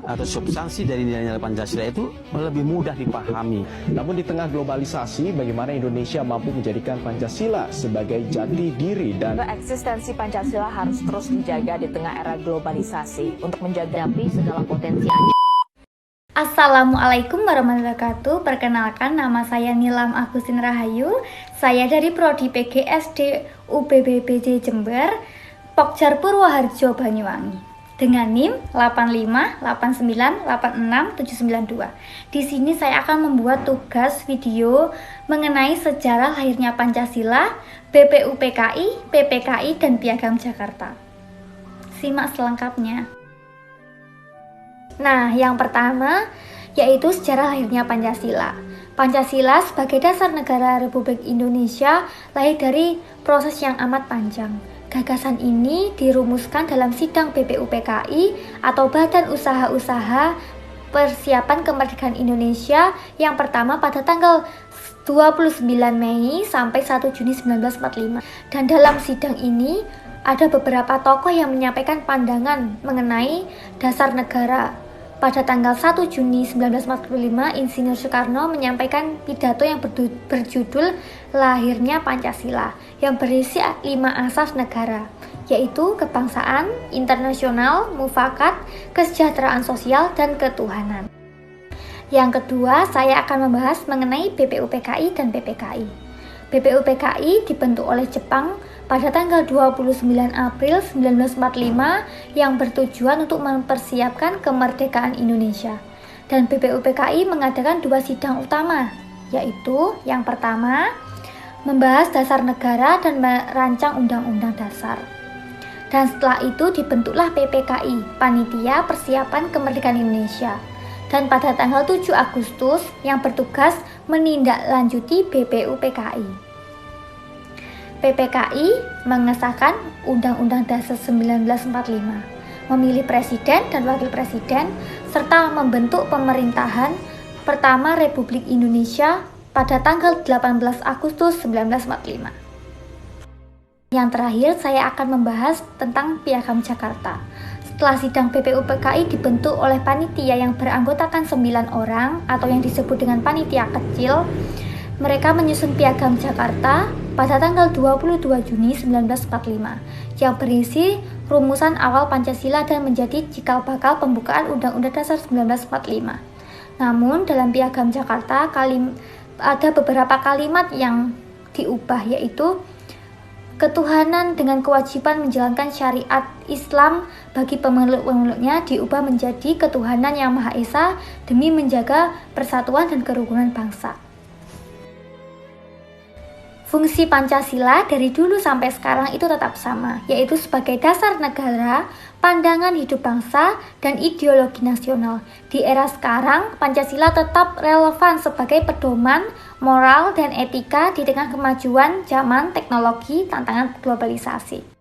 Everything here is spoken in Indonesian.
atau substansi dari nilai-nilai Pancasila itu lebih mudah dipahami. Namun di tengah globalisasi, bagaimana Indonesia mampu menjadikan Pancasila sebagai jati diri dan eksistensi Pancasila harus terus dijaga di tengah era globalisasi untuk menjaga segala potensi. Assalamualaikum warahmatullahi wabarakatuh. Perkenalkan, nama saya Nilam Agustin Rahayu. Saya dari Prodi PGSD UPBPJ Jember, Pokjar Purwoharjo, Banyuwangi. Dengan NIM 858986792. Di sini saya akan membuat tugas video mengenai sejarah lahirnya Pancasila, BPUPKI, PPKI, dan Piagam Jakarta. Simak selengkapnya. Nah, yang pertama yaitu sejarah lahirnya Pancasila. Pancasila sebagai dasar negara Republik Indonesia lahir dari proses yang amat panjang. Gagasan ini dirumuskan dalam sidang BPUPKI atau Badan Usaha-Usaha Persiapan Kemerdekaan Indonesia yang pertama pada tanggal 29 Mei sampai 1 Juni 1945. Dan dalam sidang ini ada beberapa tokoh yang menyampaikan pandangan mengenai dasar negara. Pada tanggal 1 Juni 1945, Insinyur Soekarno menyampaikan pidato yang berjudul Lahirnya Pancasila, yang berisi 5 asas negara, yaitu kebangsaan, internasional, mufakat, kesejahteraan sosial, dan ketuhanan. Yang kedua, saya akan membahas mengenai BPUPKI dan PPKI. BPUPKI dibentuk oleh Jepang pada tanggal 29 April 1945 yang bertujuan untuk mempersiapkan kemerdekaan Indonesia. Dan BPUPKI mengadakan 2 sidang utama, yaitu yang pertama membahas dasar negara dan merancang undang-undang dasar. Dan setelah itu dibentuklah PPKI, Panitia Persiapan Kemerdekaan Indonesia. Dan pada tanggal 7 Agustus yang bertugas menindaklanjuti BPUPKI. PPKI mengesahkan Undang-Undang Dasar 1945, memilih presiden dan wakil presiden, serta membentuk pemerintahan pertama Republik Indonesia pada tanggal 18 Agustus 1945. Yang terakhir, saya akan membahas tentang Piagam Jakarta. Setelah sidang BPUPKI dibentuk oleh panitia yang beranggotakan 9 orang atau yang disebut dengan panitia kecil, mereka menyusun Piagam Jakarta pada tanggal 22 Juni 1945 yang berisi rumusan awal Pancasila dan menjadi cikal bakal pembukaan Undang-Undang Dasar 1945. Namun dalam Piagam Jakarta ada beberapa kalimat yang diubah, yaitu ketuhanan dengan kewajiban menjalankan syariat Islam bagi pemeluk-pemeluknya diubah menjadi ketuhanan yang Maha Esa demi menjaga persatuan dan kerukunan bangsa. Fungsi Pancasila dari dulu sampai sekarang itu tetap sama, yaitu sebagai dasar negara, pandangan hidup bangsa, dan ideologi nasional. Di era sekarang, Pancasila tetap relevan sebagai pedoman moral dan etika di tengah kemajuan zaman teknologi tantangan globalisasi.